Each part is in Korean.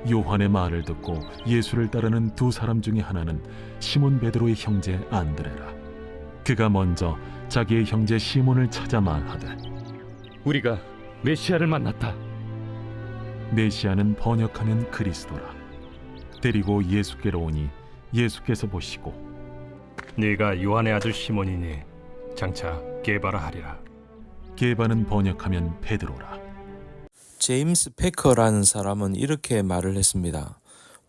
요한의 말을 듣고 예수를 따르는 두 사람 중에 하나는 시몬 베드로의 형제 안드레라. 그가 먼저 자기의 형제 시몬을 찾아 말하되, 우리가 메시아를 만났다. 메시아는 번역하면 그리스도라. 데리고 예수께로 오니 예수께서 보시고, 네가 요한의 아들 시몬이니 장차 게바라 하리라. 게바는 번역하면 베드로라. 제임스 패커라는 사람은 이렇게 말을 했습니다.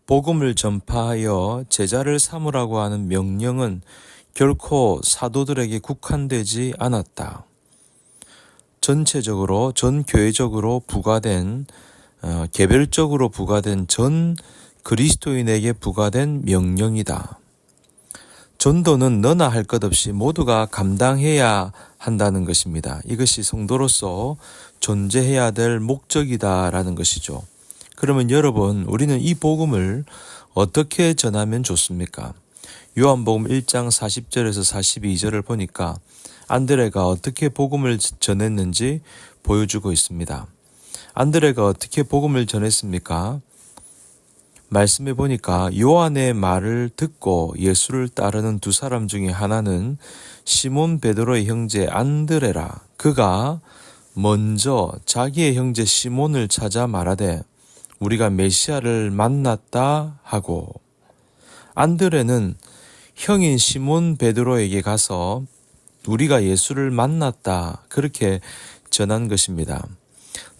복음을 전파하여 제자를 삼으라고 하는 명령은 결코 사도들에게 국한되지 않았다. 전체적으로 전 교회적으로 부과된 개별적으로 부과된 전 그리스도인에게 부과된 명령이다. 전도는 너나 할 것 없이 모두가 감당해야 한다는 것입니다. 이것이 성도로서 존재해야 될 목적이다라는 것이죠. 그러면 여러분, 우리는 이 복음을 어떻게 전하면 좋습니까? 요한복음 1장 40절에서 42절을 보니까 안드레가 어떻게 복음을 전했는지 보여주고 있습니다. 안드레가 어떻게 복음을 전했습니까? 말씀해 보니까 요한의 말을 듣고 예수를 따르는 두 사람 중에 하나는 시몬 베드로의 형제 안드레라. 그가 먼저 자기의 형제 시몬을 찾아 말하되 우리가 메시아를 만났다 하고, 안드레는 형인 시몬 베드로에게 가서 우리가 예수를 만났다 그렇게 전한 것입니다.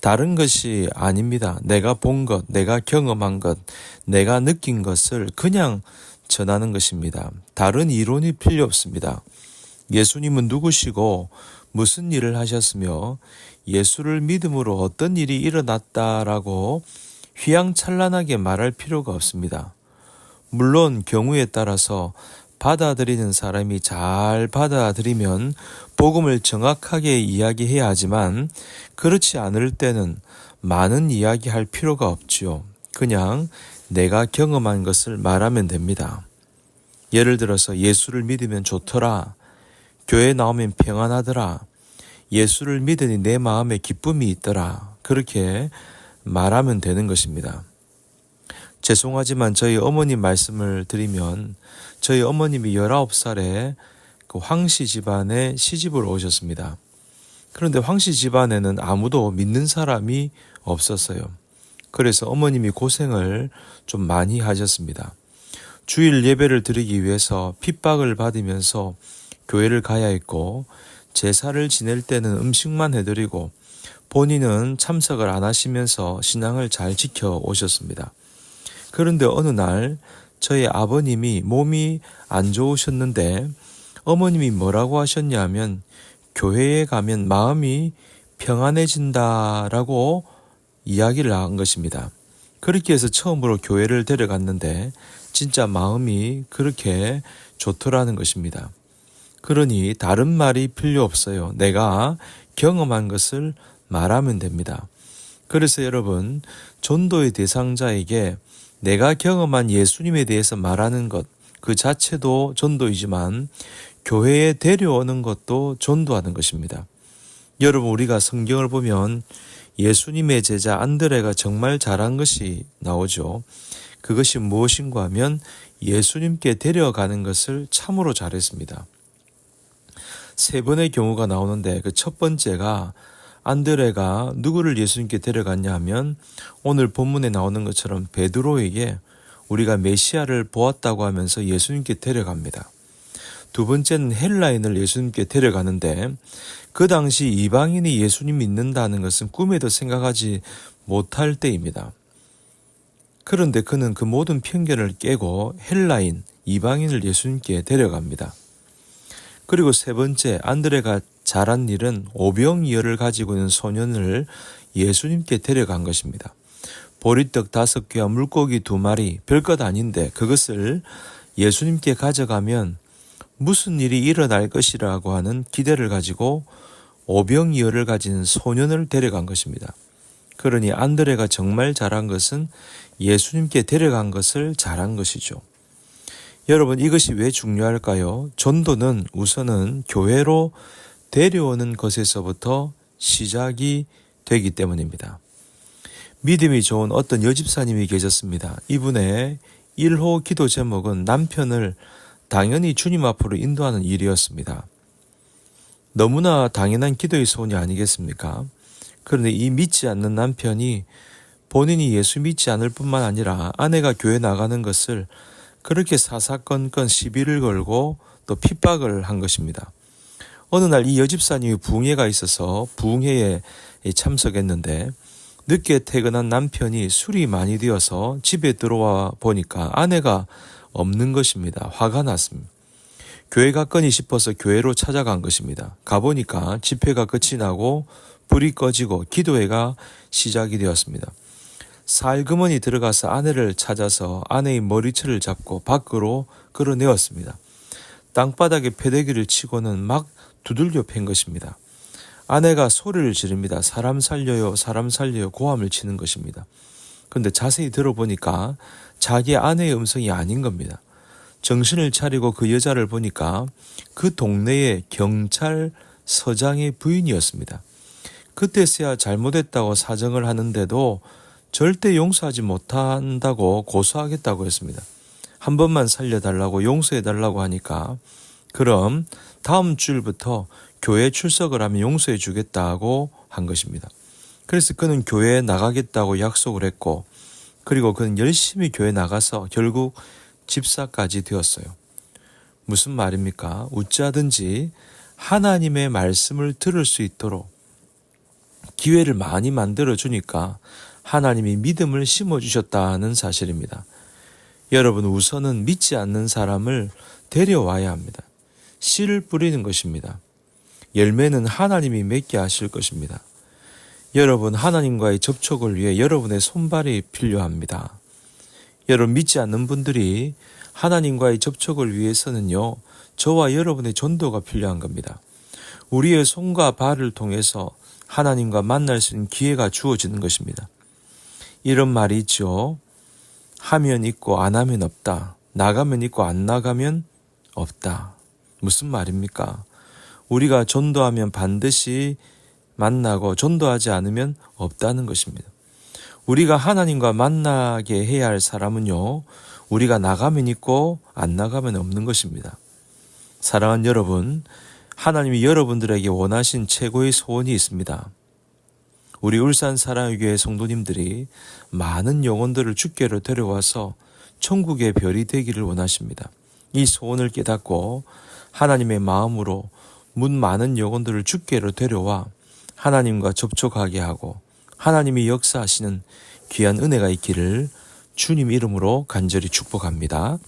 다른 것이 아닙니다. 내가 본 것, 내가 경험한 것, 내가 느낀 것을 그냥 전하는 것입니다. 다른 이론이 필요 없습니다. 예수님은 누구시고 무슨 일을 하셨으며 예수를 믿음으로 어떤 일이 일어났다라고 휘황찬란하게 말할 필요가 없습니다. 물론 경우에 따라서 받아들이는 사람이 잘 받아들이면 복음을 정확하게 이야기해야 하지만 그렇지 않을 때는 많은 이야기할 필요가 없지요. 그냥 내가 경험한 것을 말하면 됩니다. 예를 들어서 예수를 믿으면 좋더라. 교회 나오면 평안하더라. 예수를 믿으니 내 마음에 기쁨이 있더라. 그렇게 말하면 되는 것입니다. 죄송하지만 저희 어머님 말씀을 드리면 저희 어머님이 19살에 그 황씨 집안에 시집을 오셨습니다. 그런데 황씨 집안에는 아무도 믿는 사람이 없었어요. 그래서 어머님이 고생을 좀 많이 하셨습니다. 주일 예배를 드리기 위해서 핍박을 받으면서 교회를 가야 했고, 제사를 지낼 때는 음식만 해드리고 본인은 참석을 안 하시면서 신앙을 잘 지켜 오셨습니다. 그런데 어느 날 저희 아버님이 몸이 안 좋으셨는데 어머님이 뭐라고 하셨냐면 교회에 가면 마음이 평안해진다라고 이야기를 한 것입니다. 그렇게 해서 처음으로 교회를 데려갔는데 진짜 마음이 그렇게 좋더라는 것입니다. 그러니 다른 말이 필요 없어요. 내가 경험한 것을 말하면 됩니다. 그래서 여러분, 전도의 대상자에게 내가 경험한 예수님에 대해서 말하는 것, 그 자체도 전도이지만 교회에 데려오는 것도 전도하는 것입니다. 여러분, 우리가 성경을 보면 예수님의 제자 안드레가 정말 잘한 것이 나오죠. 그것이 무엇인가 하면 예수님께 데려가는 것을 참으로 잘했습니다. 3번의 경우가 나오는데 그 첫 번째가 안드레가 누구를 예수님께 데려갔냐 하면 오늘 본문에 나오는 것처럼 베드로에게 우리가 메시아를 보았다고 하면서 예수님께 데려갑니다. 두 번째는 헬라인을 예수님께 데려가는데 그 당시 이방인이 예수님 믿는다는 것은 꿈에도 생각하지 못할 때입니다. 그런데 그는 그 모든 편견을 깨고 헬라인, 이방인을 예수님께 데려갑니다. 그리고 세 번째, 안드레가 잘한 일은 오병이어를 가지고 있는 소년을 예수님께 데려간 것입니다. 보리떡 5개와 물고기 2마리, 별것 아닌데 그것을 예수님께 가져가면 무슨 일이 일어날 것이라고 하는 기대를 가지고 오병이어를 가진 소년을 데려간 것입니다. 그러니 안드레가 정말 잘한 것은 예수님께 데려간 것을 잘한 것이죠. 여러분, 이것이 왜 중요할까요? 전도는 우선은 교회로 데려오는 것에서부터 시작이 되기 때문입니다. 믿음이 좋은 어떤 여집사님이 계셨습니다. 이분의 1호 기도 제목은 남편을 당연히 주님 앞으로 인도하는 일이었습니다. 너무나 당연한 기도의 소원이 아니겠습니까? 그런데 이 믿지 않는 남편이 본인이 예수 믿지 않을 뿐만 아니라 아내가 교회 나가는 것을 그렇게 사사건건 시비를 걸고 또 핍박을 한 것입니다. 어느 날 이 여집사님이 부흥회가 있어서 부흥회에 참석했는데 늦게 퇴근한 남편이 술이 많이 되어서 집에 들어와 보니까 아내가 없는 것입니다. 화가 났습니다. 교회 갔거니 싶어서 교회로 찾아간 것입니다. 가보니까 집회가 끝이 나고 불이 꺼지고 기도회가 시작이 되었습니다. 살그머니 들어가서 아내를 찾아서 아내의 머리채를 잡고 밖으로 끌어내었습니다. 땅바닥에 패대기를 치고는 막 두들겨 팬 것입니다. 아내가 소리를 지릅니다. 사람 살려요, 사람 살려요 고함을 치는 것입니다. 그런데 자세히 들어보니까 자기 아내의 음성이 아닌 겁니다. 정신을 차리고 그 여자를 보니까 그 동네의 경찰서장의 부인이었습니다. 그때서야 잘못했다고 사정을 하는데도 절대 용서하지 못한다고 고소하겠다고 했습니다. 한 번만 살려달라고 용서해달라고 하니까 그럼 다음 주일부터 교회에 출석을 하면 용서해 주겠다고 한 것입니다. 그래서 그는 교회에 나가겠다고 약속을 했고 그리고 그는 열심히 교회에 나가서 결국 집사까지 되었어요. 무슨 말입니까? 어찌하든지 하나님의 말씀을 들을 수 있도록 기회를 많이 만들어 주니까 하나님이 믿음을 심어주셨다는 사실입니다. 여러분, 우선은 믿지 않는 사람을 데려와야 합니다. 씨를 뿌리는 것입니다. 열매는 하나님이 맺게 하실 것입니다. 여러분, 하나님과의 접촉을 위해 여러분의 손발이 필요합니다. 여러분, 믿지 않는 분들이 하나님과의 접촉을 위해서는요, 저와 여러분의 전도가 필요한 겁니다. 우리의 손과 발을 통해서 하나님과 만날 수 있는 기회가 주어지는 것입니다. 이런 말이 있죠. 하면 있고 안 하면 없다. 나가면 있고 안 나가면 없다. 무슨 말입니까? 우리가 전도하면 반드시 만나고 전도하지 않으면 없다는 것입니다. 우리가 하나님과 만나게 해야 할 사람은요, 우리가 나가면 있고 안 나가면 없는 것입니다. 사랑하는 여러분, 하나님이 여러분들에게 원하신 최고의 소원이 있습니다. 우리 울산 사랑의 교회 성도님들이 많은 영혼들을 주께로 데려와서 천국의 별이 되기를 원하십니다. 이 소원을 깨닫고 하나님의 마음으로 많은 영혼들을 주께로 데려와 하나님과 접촉하게 하고 하나님이 역사하시는 귀한 은혜가 있기를 주님 이름으로 간절히 축복합니다.